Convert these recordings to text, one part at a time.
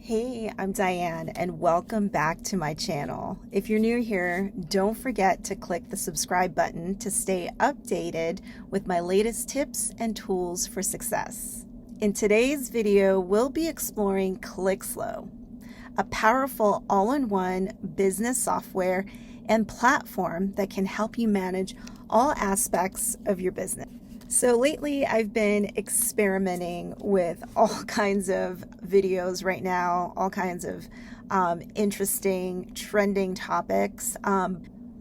Hey, I'm Diane and welcome back to my channel. If you're new here, don't forget to click the subscribe button to stay updated with my latest tips and tools for success. In today's video, we'll be exploring Clixlo, a powerful all-in-one business software and platform that can help you manage all aspects of your business. So lately I've been experimenting with all kinds of videos right now, all kinds of interesting trending topics.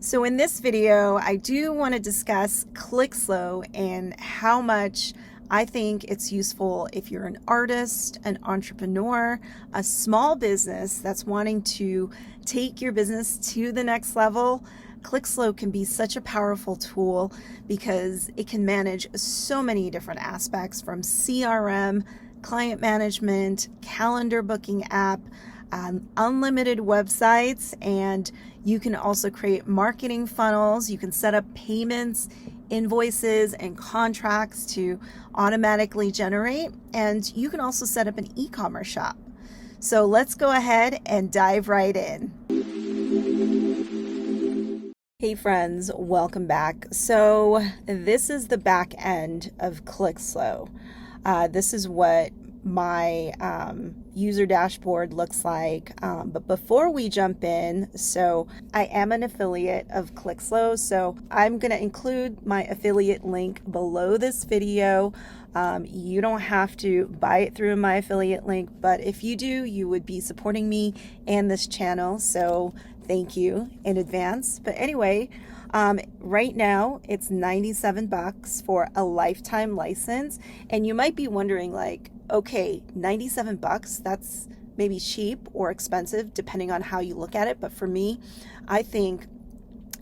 So in this video, I do want to discuss Clixlo and how much I think it's useful if you're an artist, an entrepreneur, a small business that's wanting to take your business to the next level. Clixlo can be such a powerful tool because it can manage so many different aspects, from CRM, client management, calendar booking app, unlimited websites, and you can also create marketing funnels. You can set up payments, invoices, and contracts to automatically generate, and you can also set up an e-commerce shop. So let's go ahead and dive right in. Hey friends, welcome back. So this is the back end of Clixlo. This is what my user dashboard looks like. But before we jump in, so I am an affiliate of Clixlo, so I'm going to include my affiliate link below this video. You don't have to buy it through my affiliate link, but if you do, you would be supporting me and this channel. So thank you in advance. But anyway, right now it's $97 for a lifetime license. And you might be wondering, like, okay, $97, that's maybe cheap or expensive depending on how you look at it. But for me, I think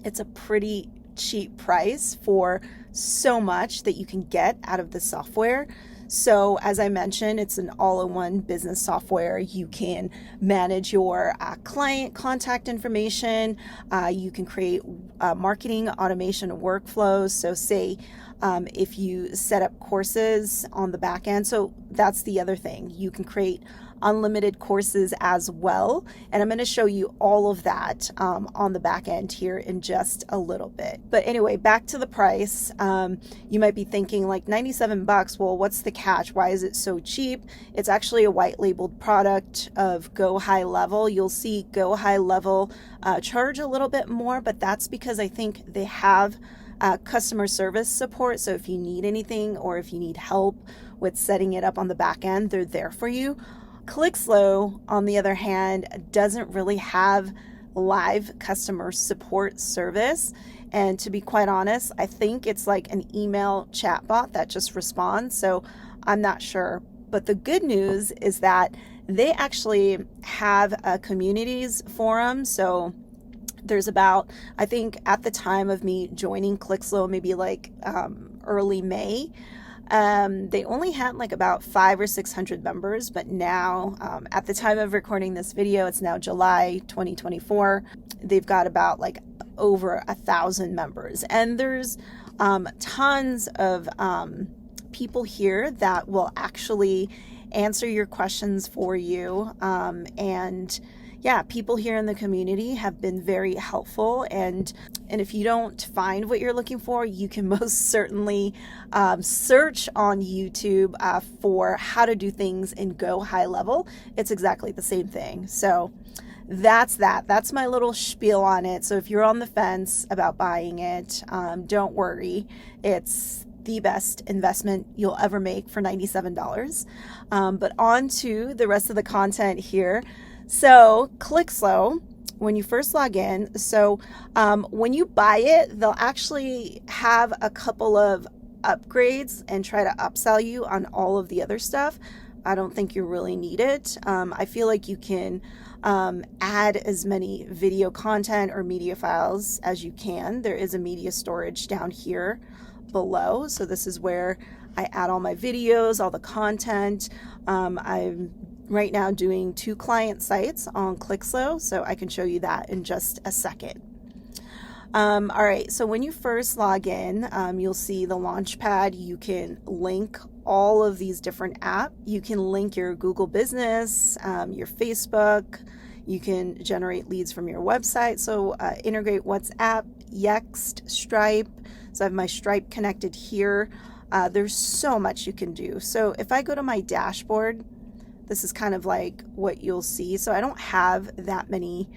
it's a pretty cheap price for so much that you can get out of the software. So as I mentioned, it's an all-in-one business software. You can manage your client contact information. You can create marketing automation workflows. So say if you set up courses on the back end, so that's the other thing. You can create unlimited courses as well. And I'm going to show you all of that on the back end here in just a little bit. But anyway, back to the price. You might be thinking, like, $97, well, what's the catch? Why is it so cheap? It's actually a white labeled product of Go High Level. You'll see Go High Level charge a little bit more, but that's because I think they have customer service support. So if you need anything or if you need help with setting it up on the back end, they're there for you. Clixlo, on the other hand, doesn't really have live customer support service. And to be quite honest, I think it's like an email chatbot that just responds. So I'm not sure. But the good news is that they actually have a communities forum. So there's about, I think at the time of me joining Clixlo, maybe like early May, they only had like about 500 or 600 members, but now at the time of recording this video, it's now July 2024. They've got about like over 1,000 members, and there's tons of people here that will actually answer your questions for you. And yeah, people here in the community have been very helpful. And if you don't find what you're looking for, you can most certainly search on YouTube for how to do things in Go High Level. It's exactly the same thing. So that's that. That's my little spiel on it. So if you're on the fence about buying it, don't worry. It's the best investment you'll ever make for $97. But on to the rest of the content here. So Clixlo, when you first log in, so when you buy it, they'll actually have a couple of upgrades and try to upsell you on all of the other stuff. I don't think you really need it. I feel like you can add as many video content or media files as you can. There is a media storage down here below. So this is where I add all my videos, all the content. I'm right now doing 2 client sites on Clixlo, so I can show you that in just a second. All right, so when you first log in, you'll see the Launchpad. You can link all of these different apps. You can link your Google Business, your Facebook. You can generate leads from your website. So integrate WhatsApp, Yext, Stripe. So I have my Stripe connected here. There's so much you can do. So if I go to my dashboard, this is kind of like what you'll see. So I don't have that many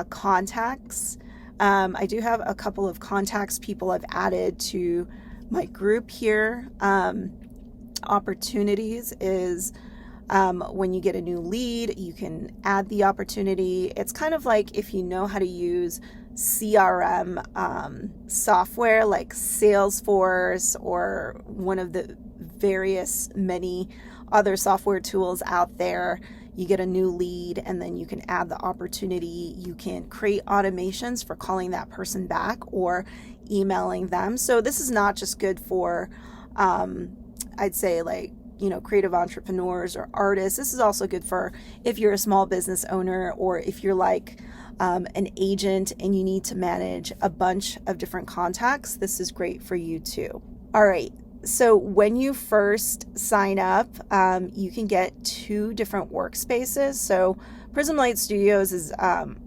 contacts. I do have a couple of contacts people I've added to my group here. Opportunities is when you get a new lead, you can add the opportunity. It's kind of like if you know how to use CRM software like Salesforce or one of the various many other software tools out there. You get a new lead and then you can add the opportunity. You can create automations for calling that person back or emailing them. So this is not just good for, I'd say like, creative entrepreneurs or artists. This is also good for if you're a small business owner or if you're like an agent and you need to manage a bunch of different contacts. This is great for you too. All right. So when you first sign up, you can get 2 different workspaces. So Prism Light Studios is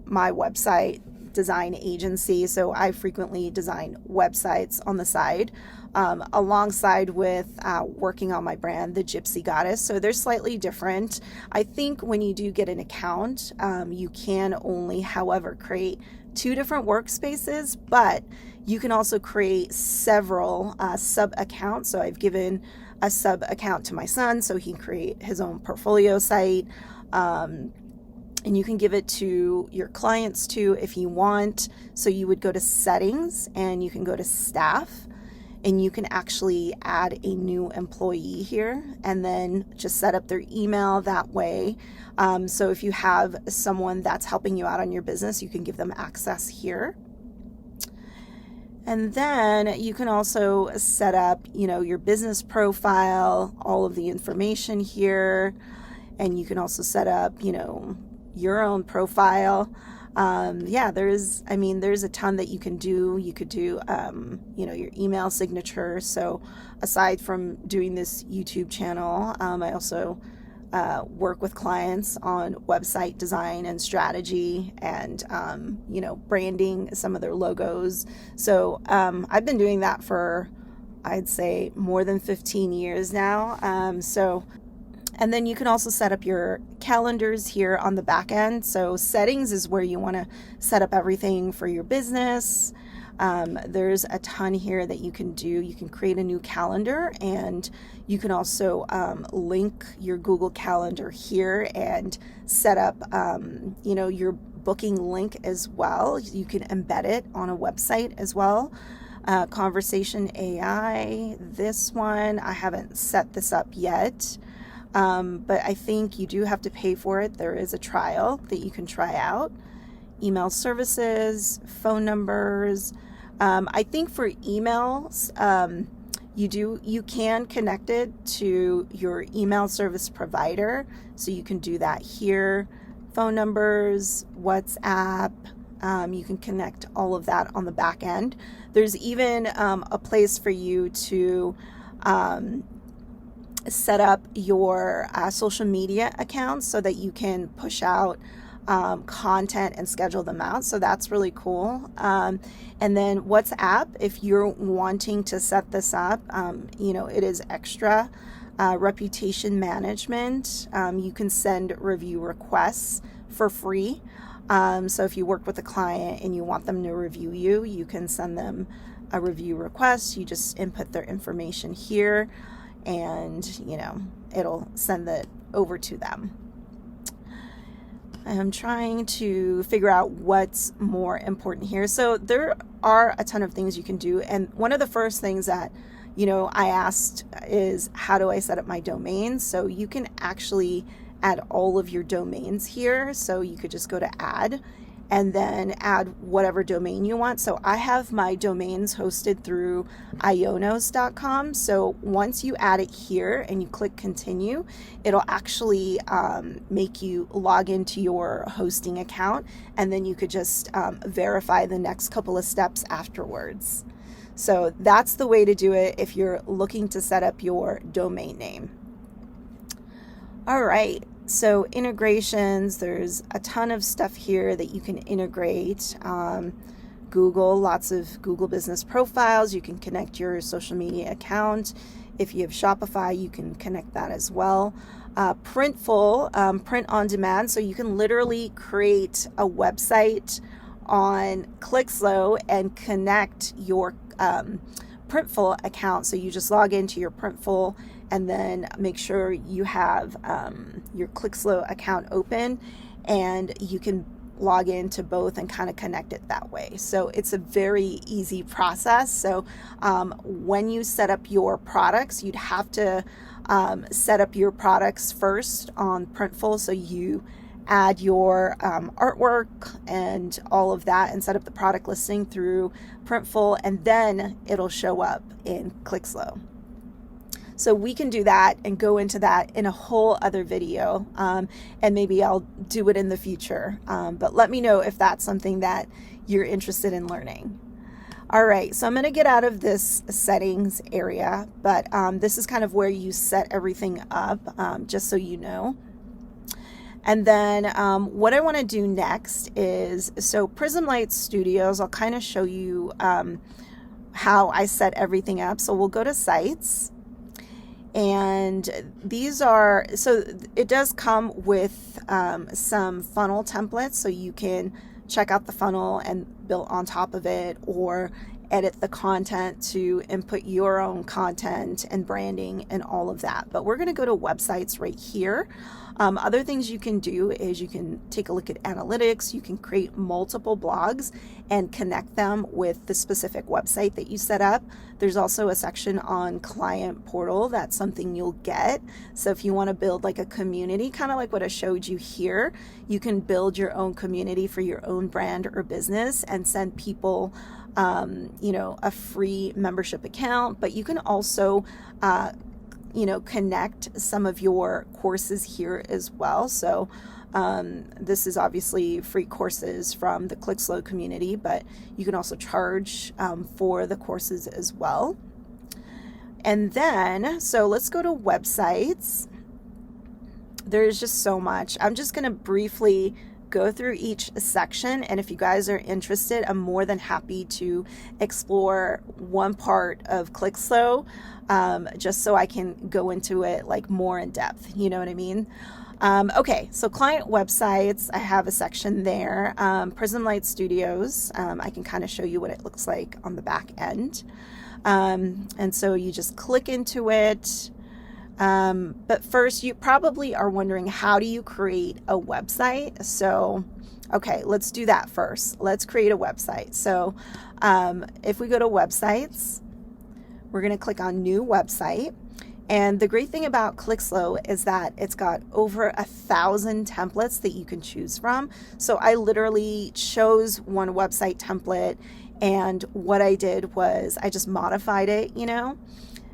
my website design agency. So I frequently design websites on the side alongside with working on my brand, the Gypsy Goddess. So they're slightly different. I think when you do get an account, you can only, however, create 2 different workspaces, but you can also create several sub accounts. So I've given a sub account to my son so he can create his own portfolio site. And you can give it to your clients too if you want. So you would go to settings and you can go to staff and you can actually add a new employee here and then just set up their email that way. So if you have someone that's helping you out on your business, you can give them access here. And then you can also set up, your business profile, all of the information here. And you can also set up, your own profile. There's a ton that you can do. You could do, your email signature. So aside from doing this YouTube channel, I also work with clients on website design and strategy and, branding some of their logos. So I've been doing that for, I'd say, more than 15 years now. And then you can also set up your calendars here on the back end. So settings is where you want to set up everything for your business. There's a ton here that you can do. You can create a new calendar and you can also link your Google Calendar here and set up, your booking link as well. You can embed it on a website as well. Conversation AI, this one, I haven't set this up yet. But I think you do have to pay for it. There is a trial that you can try out. Email services, phone numbers. I think for emails, you can connect it to your email service provider. So you can do that here. Phone numbers, WhatsApp. You can connect all of that on the back end. There's even a place for you to set up your social media accounts so that you can push out content and schedule them out. So that's really cool. And then WhatsApp, if you're wanting to set this up, it is extra. Reputation management, you can send review requests for free. So if you work with a client and you want them to review you, you can send them a review request. You just input their information here and, it'll send it over to them. I'm trying to figure out what's more important here. So there are a ton of things you can do. And one of the first things that, I asked is, how do I set up my domains? So you can actually add all of your domains here. So you could just go to add and then add whatever domain you want. So I have my domains hosted through ionos.com. So once you add it here and you click continue, it'll actually make you log into your hosting account, and then you could just verify the next couple of steps afterwards. So that's the way to do it if you're looking to set up your domain name. All right. So integrations, there's a ton of stuff here that you can integrate. Google, lots of Google business profiles. You can connect your social media account. If you have Shopify, you can connect that as well. Printful, print on demand. So you can literally create a website on Clixlo and connect your Printful account. So you just log into your Printful and then make sure you have your Clixlo account open, and you can log into both and kind of connect it that way. So it's a very easy process. So when you set up your products, you'd have to set up your products first on Printful. So you add your artwork and all of that and set up the product listing through Printful, and then it'll show up in Clixlo. So we can do that and go into that in a whole other video, and maybe I'll do it in the future. But let me know if that's something that you're interested in learning. All right, so I'm going to get out of this settings area, but this is kind of where you set everything up, just so you know. And then what I want to do next is, so Prism Light Studios, I'll kind of show you how I set everything up. So we'll go to Sites. And these are, so it does come with some funnel templates, so you can check out the funnel and build on top of it, or edit the content to input your own content and branding and all of that. But we're going to go to websites right here. Other things you can do is you can take a look at analytics. You can create multiple blogs and connect them with the specific website that you set up. There's also a section on client portal. That's something you'll get. So if you want to build like a community, kind of like what I showed you here, you can build your own community for your own brand or business and send people a free membership account. But you can also connect some of your courses here as well. So this is obviously free courses from the Clixlo community, but you can also charge for the courses as well. And then, so let's go to websites. There's just so much. I'm just going to briefly go through each section, and if you guys are interested, I'm more than happy to explore one part of Clixlo, just so I can go into it like more in depth, you know what I mean? Okay, so client websites, I have a section there. Prism Light Studios, I can kind of show you what it looks like on the back end. And so you just click into it. But first, you probably are wondering, how do you create a website? So, okay, let's do that first. Let's create a website. So if we go to websites, we're going to click on new website. And the great thing about Clixlo is that it's got over 1,000 templates that you can choose from. So I literally chose one website template, and what I did was I just modified it,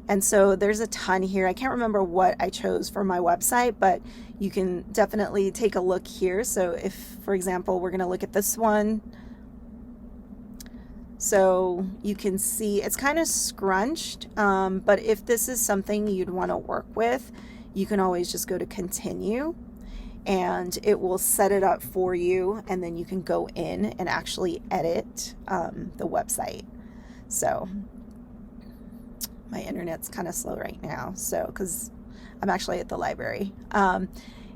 And so there's a ton here. I can't remember what I chose for my website, but you can definitely take a look here. So if, for example, we're going to look at this one. So you can see it's kind of scrunched, but if this is something you'd want to work with, you can always just go to continue, and it will set it up for you, and then you can go in and actually edit the website. So my internet's kind of slow right now, so because I'm actually at the library.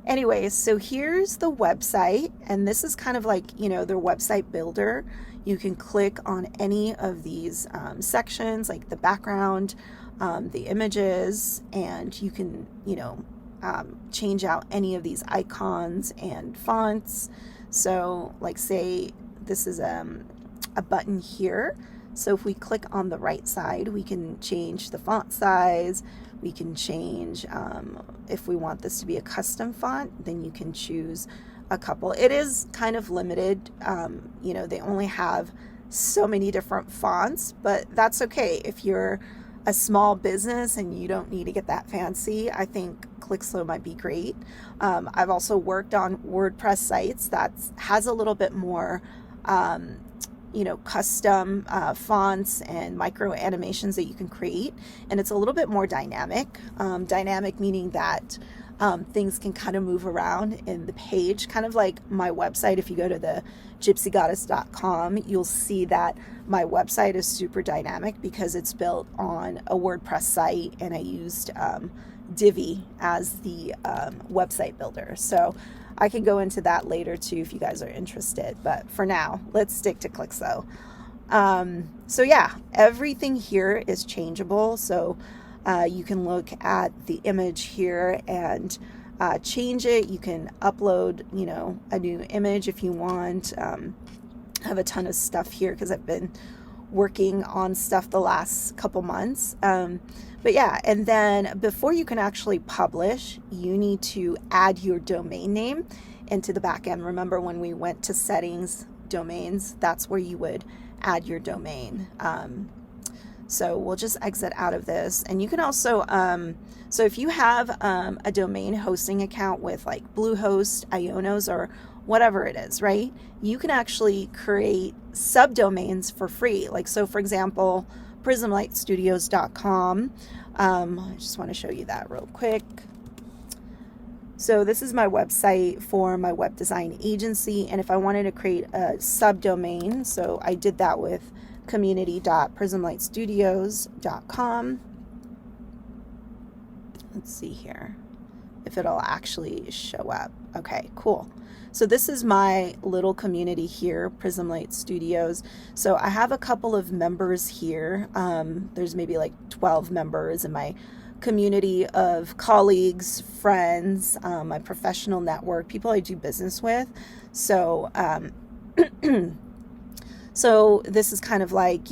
Anyways, so here's the website, and this is kind of like, their website builder. You can click on any of these sections, like the background, the images, and you can, change out any of these icons and fonts. So like, say this is a button here. So if we click on the right side, we can change the font size. We can change, if we want this to be a custom font, then you can choose a couple. It is kind of limited. They only have so many different fonts, but that's okay. If you're a small business and you don't need to get that fancy, I think Clixlo might be great. I've also worked on WordPress sites that has a little bit more custom fonts and micro animations that you can create, and it's a little bit more dynamic. Dynamic meaning that things can kind of move around in the page, kind of like my website. If you go to the gypsygoddess.com, you'll see that my website is super dynamic because it's built on a WordPress site, and I used Divi as the website builder. So I can go into that later too if you guys are interested, but for now, let's stick to Clixlo. So yeah, everything here is changeable. So you can look at the image here and change it. You can upload, a new image if you want. I have a ton of stuff here because I've been working on stuff the last couple months. But yeah, and then before you can actually publish, you need to add your domain name into the back end. Remember when we went to settings, domains, that's where you would add your domain. So we'll just exit out of this. And you can also, so if you have a domain hosting account with like Bluehost, Ionos, or whatever it is, right? You can actually create subdomains for free. Like, so for example, prismlightstudios.com. I just want to show you that real quick. So this is my website for my web design agency. And if I wanted to create a subdomain, so I did that with community.prismlightstudios.com. Let's see here if it'll actually show up. Okay, cool. So this is my little community here, Prism Light Studios. So I have a couple of members here. There's maybe like 12 members in my community of colleagues, friends, my professional network, people I do business with. So, so this is kind of like,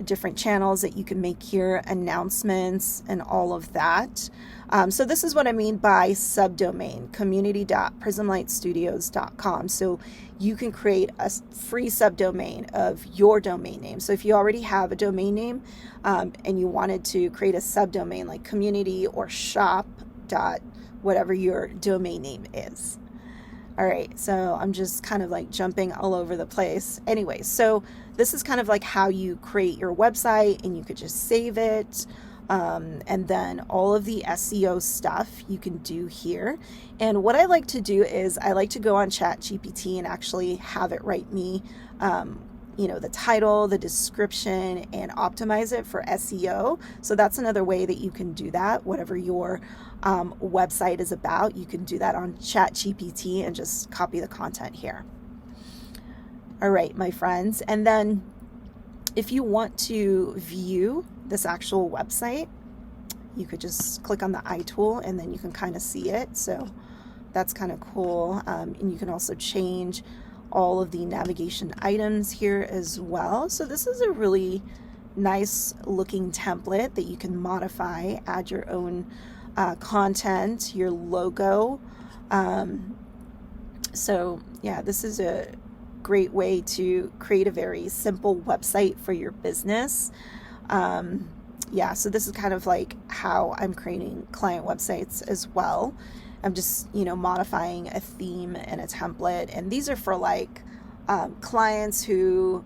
different channels that you can make here, announcements and all of that. So this is what I mean by subdomain, community.prismlightstudios.com. So you can create a free subdomain of your domain name. So if you already have a domain name and you wanted to create a subdomain like community or shop dot whatever your domain name is. All right, so I'm just kind of like jumping all over the place. Anyway, so this is kind of like how you create your website, and you could just save it. And then all of the SEO stuff you can do here. And what I like to do is I like to go on ChatGPT and actually have it write me, the title, the description, and optimize it for SEO. So that's another way that you can do that. Whatever your website is about, you can do that on ChatGPT and just copy the content here. All right, my friends. And then if you want to view this actual website, you could just click on the eye tool and then you can kind of see it. So that's kind of cool. And you can also change all of the navigation items here as well. So this is a really nice looking template that you can modify, add your own content, your logo. So yeah, this is a great way to create a very simple website for your business. So this is kind of like how I'm creating client websites as well. I'm just, modifying a theme and a template. And these are for like clients who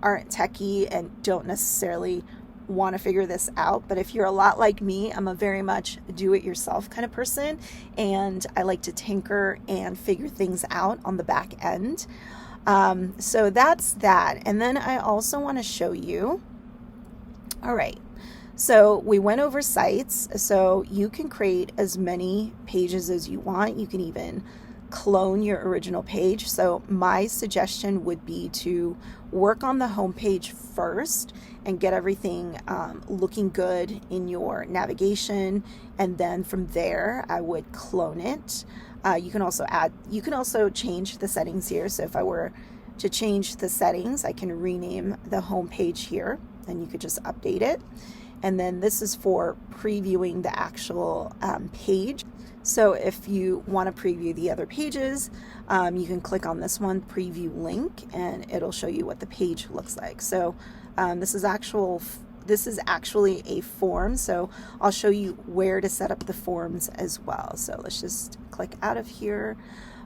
aren't techie and don't necessarily want to figure this out. But if you're a lot like me, I'm a very much do-it-yourself kind of person. And I like to tinker and figure things out on the back end. So that's that. And then I also want to show you, all right, so we went over sites. So you can create as many pages as you want. You can even clone your original page. So my suggestion would be to work on the homepage first and get everything looking good in your navigation. And then from there, I would clone it. You can also change the settings here. So if I were to change the settings, I can rename the home page here and you could just update it. And then this is for previewing the actual page. So if you want to preview the other pages, you can click on this one, preview link, and it'll show you what the page looks like. So this is actually a form, so I'll show you where to set up the forms as well. So let's just click out of here.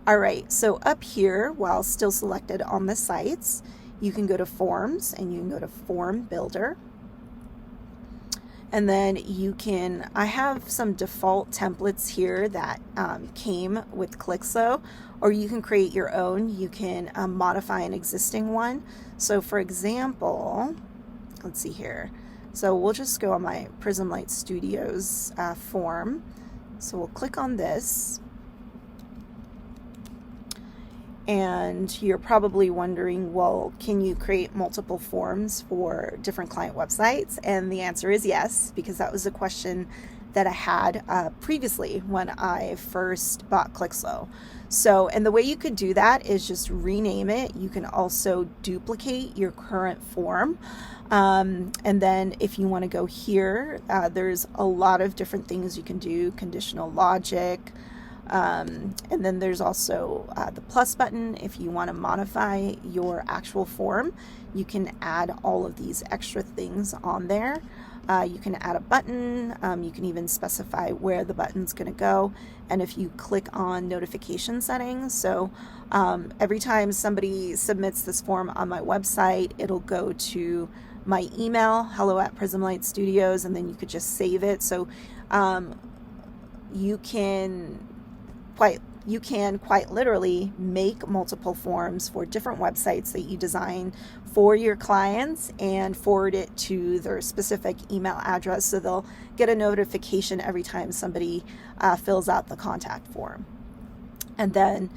All right, so up here, while still selected on the sites, you can go to Forms and you can go to Form Builder. And then you can, I have some default templates here that came with Clixlo, or you can create your own. You can modify an existing one. So for example, let's see here. So we'll just go on my Prism Light Studios form. So we'll click on this. And you're probably wondering, well, can you create multiple forms for different client websites? And the answer is yes, because that was a question that I had previously when I first bought Clixlo. So, and the way you could do that is just rename it. You can also duplicate your current form. And then if you want to go here, there's a lot of different things you can do, conditional logic. And then there's also the plus button. If you want to modify your actual form, you can add all of these extra things on there. You can add a button. You can even specify where the button's going to go. And if you click on notification settings, so every time somebody submits this form on my website, it'll go to my email, hello@Prismlight Studios, and then you could just save it. So you can quite literally make multiple forms for different websites that you design for your clients and forward it to their specific email address, so they'll get a notification every time somebody fills out the contact form. And then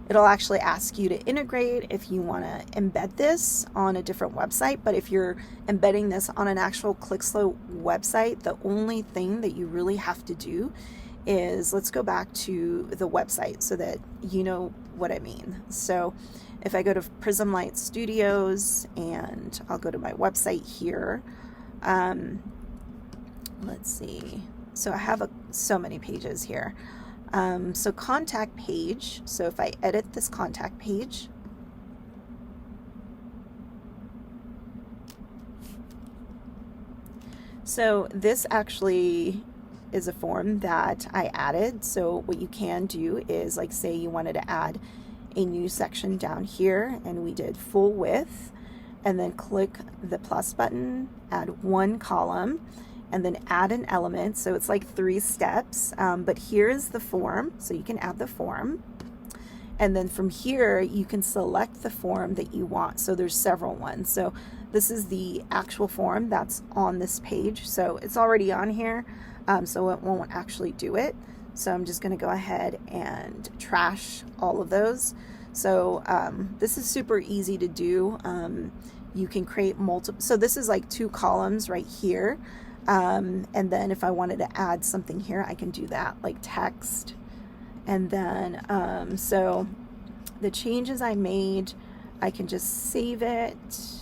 it'll actually ask you to integrate if you want to embed this on a different website. But if you're embedding this on an actual Clixlo website, the only thing that you really have to do is, let's go back to the website so that you know what I mean. So if I go to Prism Light Studios and I'll go to my website here, let's see. So I have so many pages here. So contact page. So if I edit this contact page, so this actually is a form that I added. So what you can do is, like, say you wanted to add a new section down here, and we did full width, and then click the plus button, add one column, and then add an element. So it's like 3 steps, but here's the form. So you can add the form, and then from here you can select the form that you want. So there's several ones. So this is the actual form that's on this page. So it's already on here. So it won't actually do it. So I'm just going to go ahead and trash all of those. So this is super easy to do. You can create multiple. So this is like 2 columns right here. And then if I wanted to add something here, I can do that, like text. And then so the changes I made, I can just save it.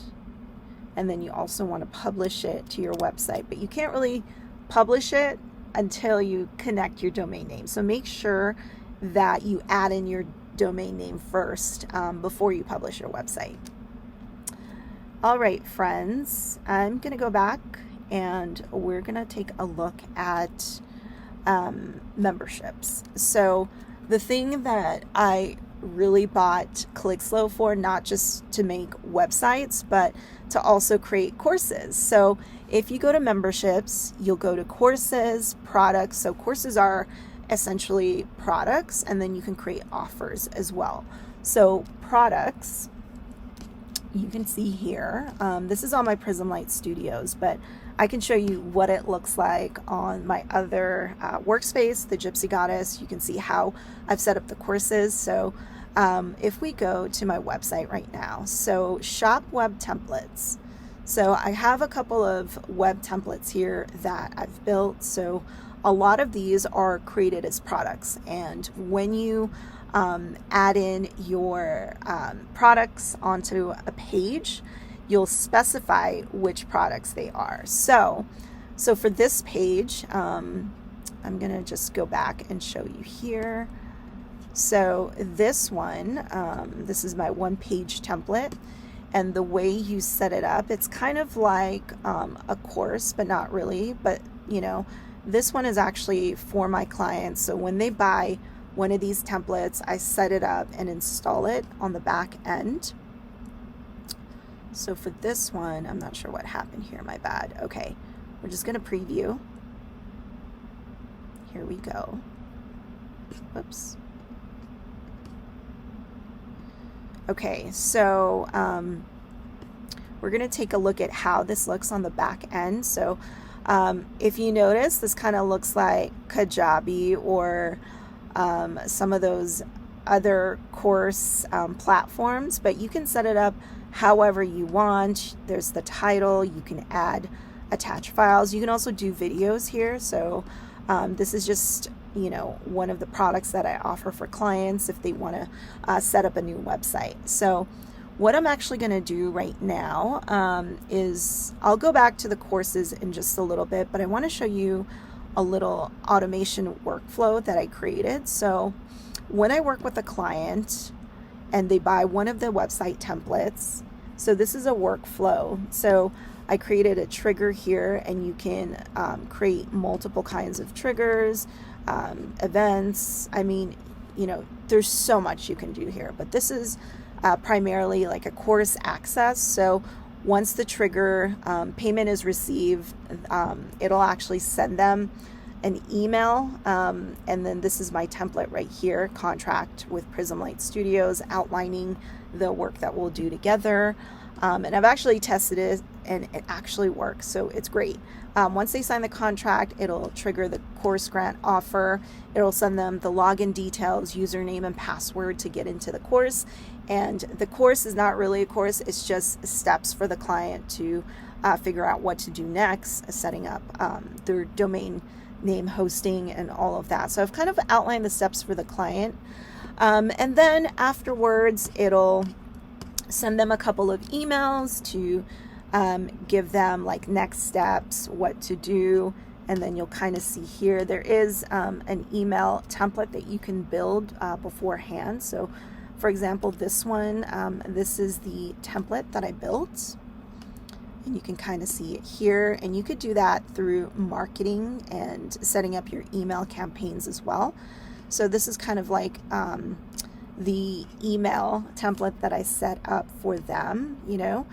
And then you also want to publish it to your website, but you can't really publish it until you connect your domain name. So make sure that you add in your domain name first before you publish your website. All right, friends, I'm going to go back and we're going to take a look at memberships. So the thing that I really bought Clixlo for, not just to make websites, but to also create courses. So if you go to memberships, you'll go to courses, products. So courses are essentially products, and then you can create offers as well. So products, you can see here, this is on my Prism Light Studios, but I can show you what it looks like on my other workspace, the Gypsy Goddess. You can see how I've set up the courses. So if we go to my website right now, so shop web templates. So I have a couple of web templates here that I've built. So a lot of these are created as products. And when you add in your products onto a page, you'll specify which products they are. So for this page, I'm going to just go back and show you here. So this one, this is my one-page template, and the way you set it up, it's kind of like a course, but not really. But you know, this one is actually for my clients. So when they buy one of these templates, I set it up and install it on the back end. So for this one, I'm not sure what happened here, my bad. Okay, we're just going to preview. Here we go. Whoops. Okay, so we're going to take a look at how this looks on the back end. So if you notice, this kind of looks like Kajabi or some of those other course platforms, but you can set it up however you want. There's the title, you can add attached files. You can also do videos here. So this is just, you know, one of the products that I offer for clients if they want to set up a new website. So what I'm actually going to do right now is I'll go back to the courses in just a little bit, but I want to show you a little automation workflow that I created. So when I work with a client and they buy one of the website templates, so this is a workflow. So I created a trigger here, and you can create multiple kinds of triggers, events. I mean, you know, there's so much you can do here, but this is primarily like a course access. So once the trigger payment is received, it'll actually send them an email, and then this is my template right here, contract with Prism Light Studios, outlining the work that we'll do together. And I've actually tested it, and it actually works, so it's great. Once they sign the contract, it'll trigger the course grant offer. It'll send them the login details, username and password to get into the course. And the course is not really a course, it's just steps for the client to figure out what to do next, setting up their domain name hosting and all of that. So I've kind of outlined the steps for the client. And then afterwards, it'll send them a couple of emails to give them like next steps, what to do. And then you'll kind of see here, there is an email template that you can build beforehand. So for example, this one, this is the template that I built. And you can kind of see it here. And you could do that through marketing and setting up your email campaigns as well. So this is kind of like the email template that I set up for them, you know.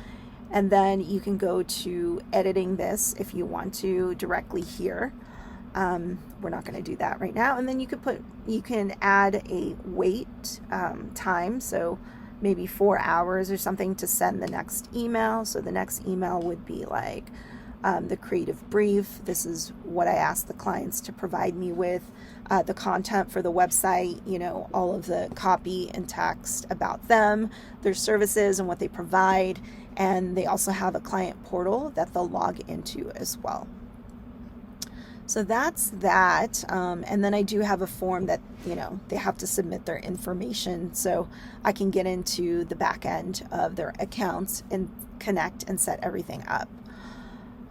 And then you can go to editing this if you want to directly here. We're not going to do that right now. And then you can add a wait time. So maybe 4 hours or something to send the next email. So the next email would be like the creative brief. This is what I asked the clients to provide me with, the content for the website, you know, all of the copy and text about them, their services and what they provide. And they also have a client portal that they'll log into as well. So that's that. And then I do have a form that, you know, they have to submit their information so I can get into the back end of their accounts and connect and set everything up.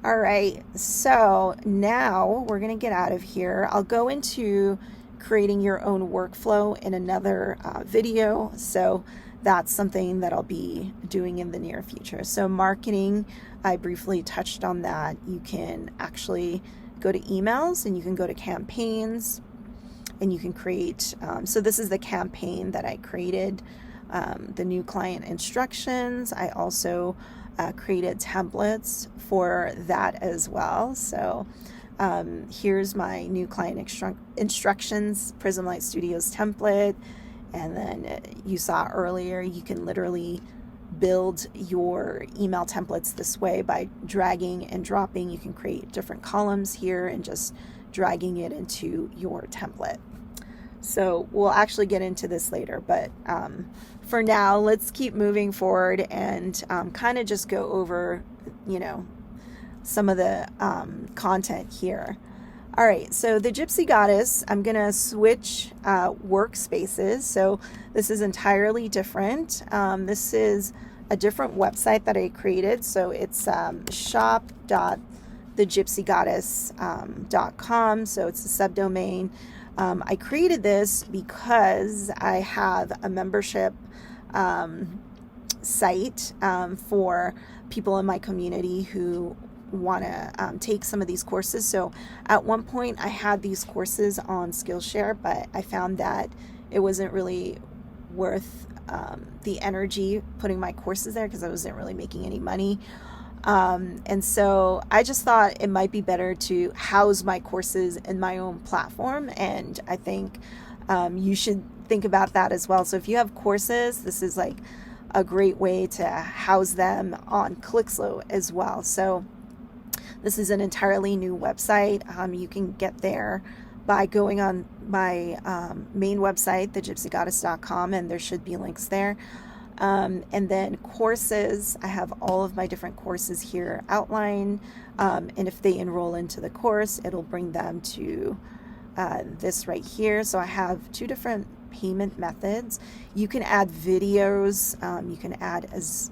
All right, so now we're going to get out of here. I'll go into creating your own workflow in another video. So that's something that I'll be doing in the near future. So marketing, I briefly touched on that. You can actually go to emails and you can go to campaigns and you can create, so this is the campaign that I created, the new client instructions. I also created templates for that as well. So here's my new client instructions, Prism Light Studios template. And then you saw earlier, you can literally build your email templates this way by dragging and dropping. You can create different columns here and just dragging it into your template. So we'll actually get into this later, but for now, let's keep moving forward and kind of just go over, you know, some of the content here. All right, so the Gypsy Goddess, I'm gonna switch workspaces. So this is entirely different. This is a different website that I created. So it's thegypsygoddess.com, so it's a subdomain. I created this because I have a membership site for people in my community who want to take some of these courses. So at one point I had these courses on Skillshare, but I found that it wasn't really worth the energy putting my courses there because I wasn't really making any money. And so I just thought it might be better to house my courses in my own platform. And I think you should think about that as well. So if you have courses, this is like a great way to house them on Clixlo as well. So this is an entirely new website. You can get there by going on my main website, thegypsygoddess.com, and there should be links there. And then courses, I have all of my different courses here outlined. And if they enroll into the course, it'll bring them to this right here. So I have two different payment methods. You can add videos. You can add as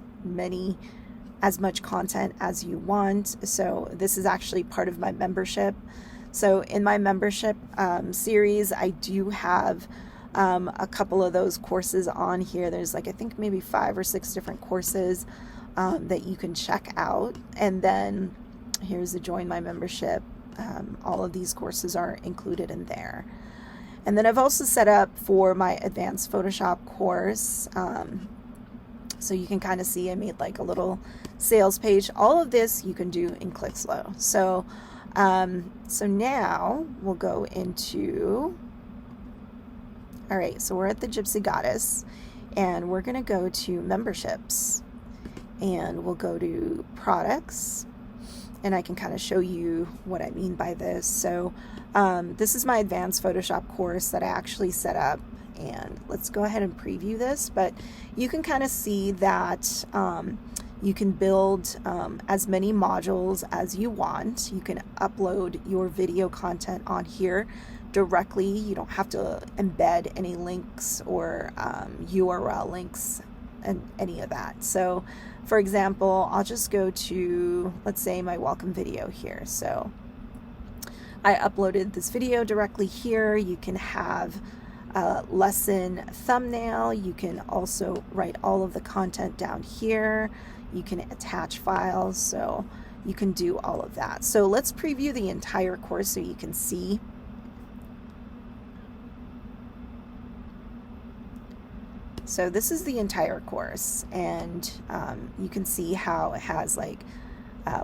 much content as you want. So this is actually part of my membership. So in my membership series, I do have a couple of those courses on here. There's like, I think maybe 5 or 6 different courses that you can check out. And then here's the join my membership. All of these courses are included in there. And then I've also set up for my advanced Photoshop course. So you can kind of see I made like a little sales page. All of this you can do in Clixlo. So now we'll go into, all right, so we're at the Gypsy Goddess and we're going to go to memberships and we'll go to products, and I can kind of show you what I mean by this. So this is my advanced Photoshop course that I actually set up, and let's go ahead and preview this, but you can kind of see that you can build as many modules as you want. You can upload your video content on here directly. You don't have to embed any links or URL links and any of that. So for example, I'll just go to, let's say, my welcome video here. So I uploaded this video directly here. You can have a lesson thumbnail. You can also write all of the content down here. You can attach files, so you can do all of that. So let's preview the entire course so you can see. So this is the entire course, and you can see how it has like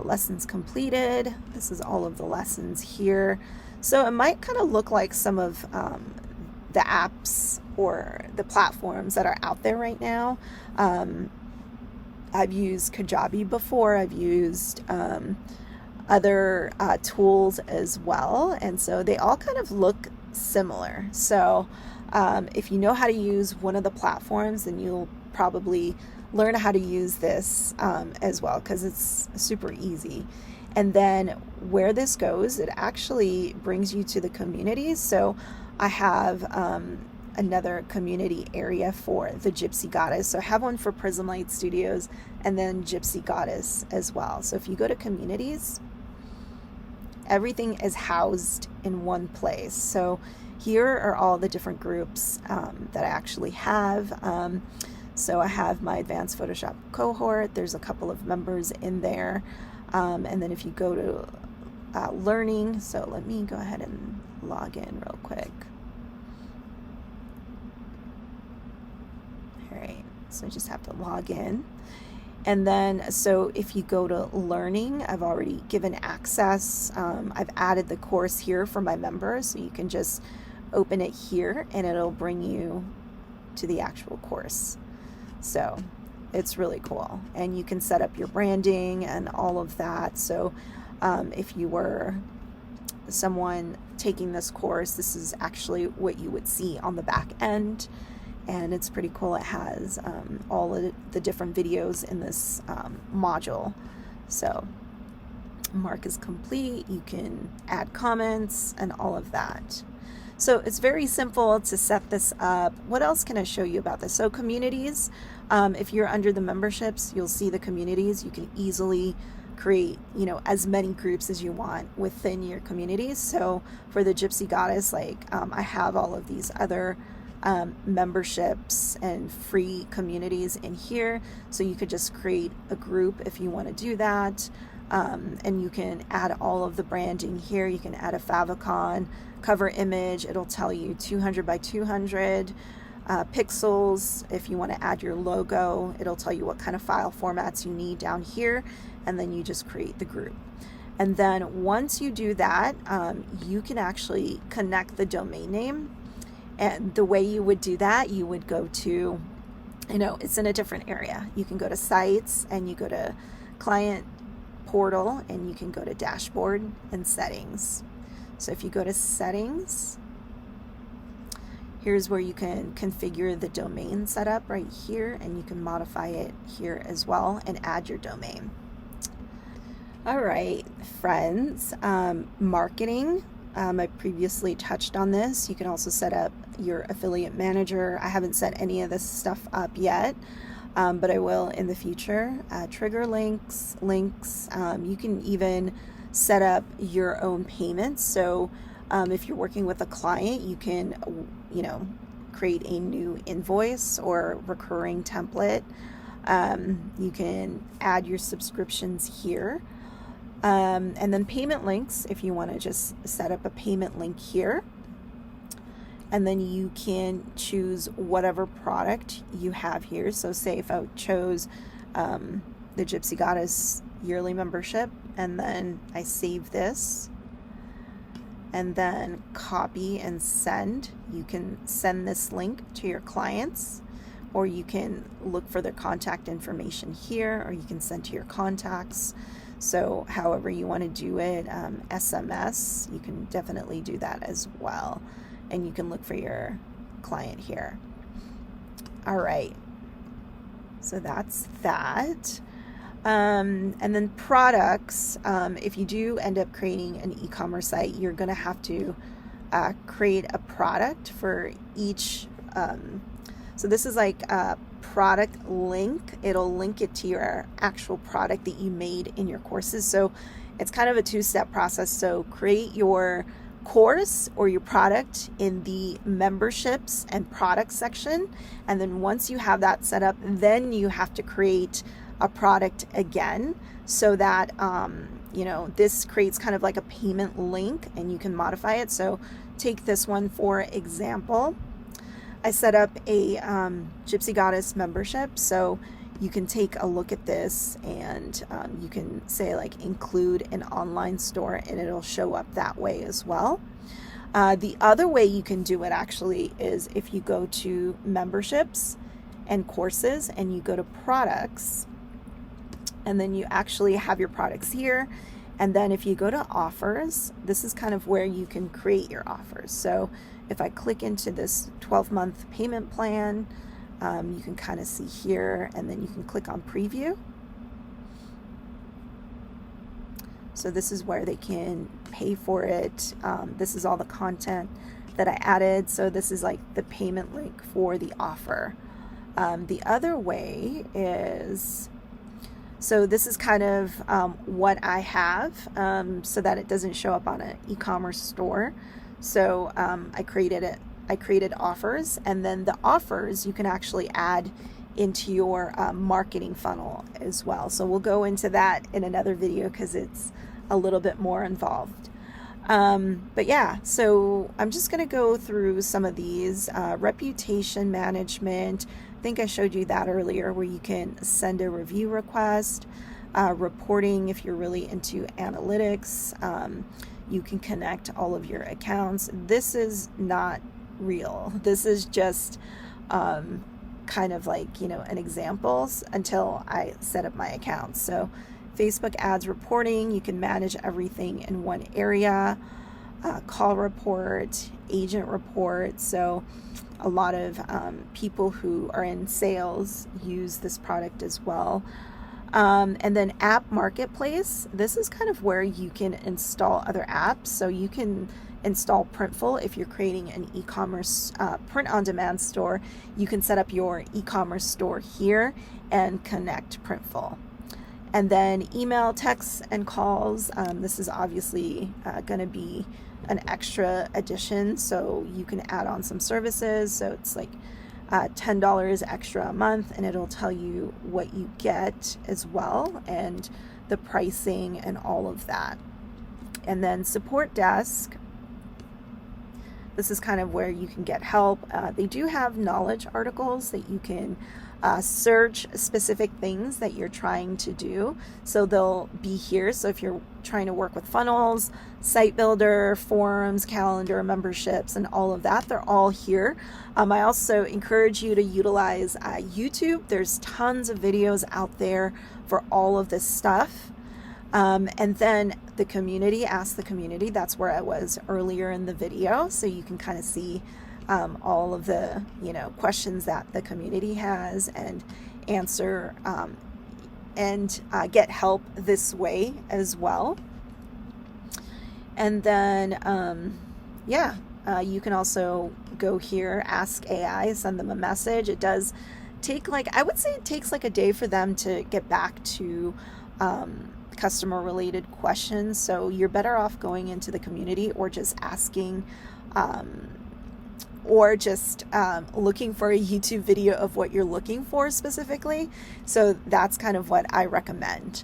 lessons completed. This is all of the lessons here. So it might kind of look like some of the apps or the platforms that are out there right now. I've used Kajabi before. I've used other tools as well, and so they all kind of look similar. So if you know how to use one of the platforms, then you'll probably learn how to use this as well, because it's super easy. And then where this goes, it actually brings you to the communities. So I have another community area for the Gypsy Goddess. So I have one for Prism Light Studios and then Gypsy Goddess as well. So if you go to communities, everything is housed in one place. So here are all the different groups that I actually have. So I have my advanced Photoshop cohort. There's a couple of members in there. And then if you go to learning, so let me go ahead and log in real quick. All right, so I just have to log in. And then, so if you go to learning, I've already given access. I've added the course here for my members, so you can just open it here and it'll bring you to the actual course. So it's really cool, and you can set up your branding and all of that. So if you were someone taking this course, this is actually what you would see on the back end, and it's pretty cool. It has all of the different videos in this module. So mark is complete, you can add comments and all of that. So it's very simple to set this up. What else can I show you about this? So communities, if you're under the memberships, you'll see the communities. You can easily create, as many groups as you want within your community. So for the Gypsy Goddess, I have all of these other memberships and free communities in here. So you could just create a group if you want to do that. And you can add all of the branding here. You can add a favicon cover image. It'll tell you 200 by 200 pixels. If you want to add your logo, it'll tell you what kind of file formats you need down here, and then you just create the group. And then once you do that, you can actually connect the domain name. And the way you would do that, you would go to, it's in a different area. You can go to sites, and you go to client portal, and you can go to dashboard and settings. So if you go to settings, here's where you can configure the domain setup right here, and you can modify it here as well and add your domain. All right, friends, marketing. I previously touched on this. You can also set up your affiliate manager. I haven't set any of this stuff up yet, but I will in the future. Trigger links. You can even set up your own payments. So if you're working with a client, you can, create a new invoice or recurring template. You can add your subscriptions here. And then payment links, if you want to just set up a payment link here. And then you can choose whatever product you have here. So say if I chose the Gypsy Goddess yearly membership, and then I save this, and then copy and send. You can send this link to your clients, or you can look for their contact information here, or you can send to your contacts. So however you want to do it, SMS, you can definitely do that as well. And you can look for your client here. All right. So that's that. And then products, if you do end up creating an e-commerce site, you're going to have to create a product for each. So this is like a product link. It'll link it to your actual product that you made in your courses. So it's kind of a two-step process. So create your course or your product in the memberships and products section. And then once you have that set up, then you have to create a product again, so that this creates kind of like a payment link, and you can modify it. So take this one for example. I set up a Gypsy Goddess membership, so you can take a look at this, and you can say include an online store, and it'll show up that way as well. The other way you can do it actually is if you go to memberships and courses, and you go to products, and then you actually have your products here. And then if you go to offers, this is kind of where you can create your offers. So if I click into this 12-month payment plan, you can kind of see here, and then you can click on preview. So this is where they can pay for it. This is all the content that I added. So this is like the payment link for the offer. The other way is, so this is kind of what I have, so that it doesn't show up on an e-commerce store. So I created offers, and then the offers you can actually add into your marketing funnel as well. So we'll go into that in another video because it's a little bit more involved. But yeah, so I'm just going to go through some of these. Reputation management, I think I showed you that earlier, where you can send a review request. Reporting, if you're really into analytics, you can connect all of your accounts. This is not real. This is just kind of like, an examples until I set up my accounts. So Facebook ads reporting, you can manage everything in one area. Call report, agent report. So a lot of people who are in sales use this product as well. And then app marketplace, this is kind of where you can install other apps. So you can install Printful if you're creating an e-commerce print-on-demand store. You can set up your e-commerce store here and connect Printful. And then email, texts, and calls. This is obviously going to be an extra addition, so you can add on some services. So it's like $10 extra a month, and it'll tell you what you get as well, and the pricing and all of that. And then support desk. This is kind of where you can get help. They do have knowledge articles that you can search specific things that you're trying to do. So they'll be here. So if you're trying to work with funnels, site builder, forums, calendar, memberships, and all of that, they're all here. I also encourage you to utilize YouTube. There's tons of videos out there for all of this stuff. And then the community, ask the community. That's where I was earlier in the video. So you can kind of see all of the, questions that the community has and answer and get help this way as well. And then, you can also go here, ask AI, send them a message. It does take I would say it takes like a day for them to get back to customer related questions. So you're better off going into the community or just asking or just looking for a YouTube video of what you're looking for specifically. So that's kind of what I recommend.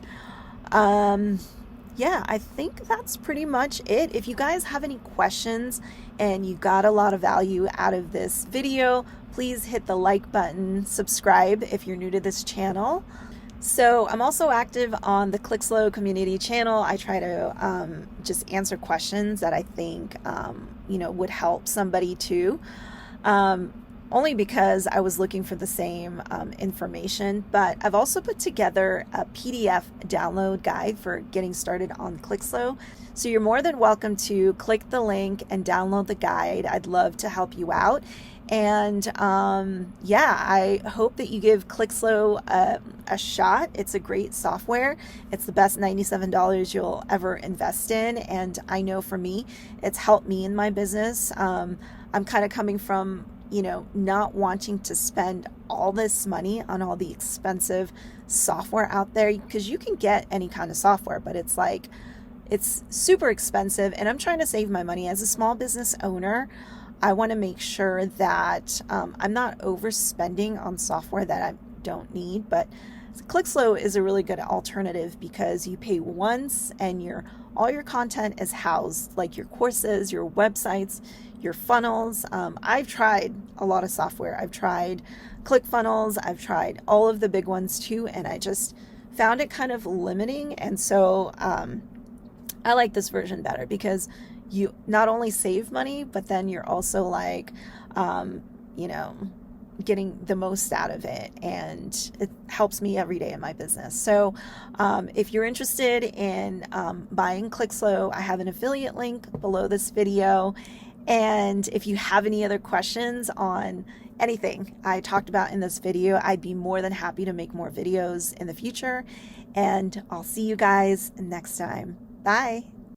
I think that's pretty much it. If you guys have any questions and you got a lot of value out of this video, please hit the like button, subscribe if you're new to this channel. So I'm also active on the Clixlo community channel. I try to just answer questions that I think, would help somebody too. Only because I was looking for the same information, but I've also put together a PDF download guide for getting started on Clixlo. So you're more than welcome to click the link and download the guide. I'd love to help you out. And I hope that you give Clixlo a shot. It's a great software. It's the best $97 you'll ever invest in. And I know for me, it's helped me in my business. I'm kind of coming from, not wanting to spend all this money on all the expensive software out there, because you can get any kind of software, but it's super expensive. And I'm trying to save my money as a small business owner. I want to make sure that I'm not overspending on software that I don't need. But Clixlo is a really good alternative because you pay once and all your content is housed, like your courses, your websites, your funnels. I've tried a lot of software. I've tried ClickFunnels. I've tried all of the big ones too, and I just found it kind of limiting. And so I like this version better because you not only save money, but then you're also getting the most out of it, and it helps me every day in my business. So if you're interested in buying Clixlo, I have an affiliate link below this video. And if you have any other questions on anything I talked about in this video, I'd be more than happy to make more videos in the future. And I'll see you guys next time. Bye.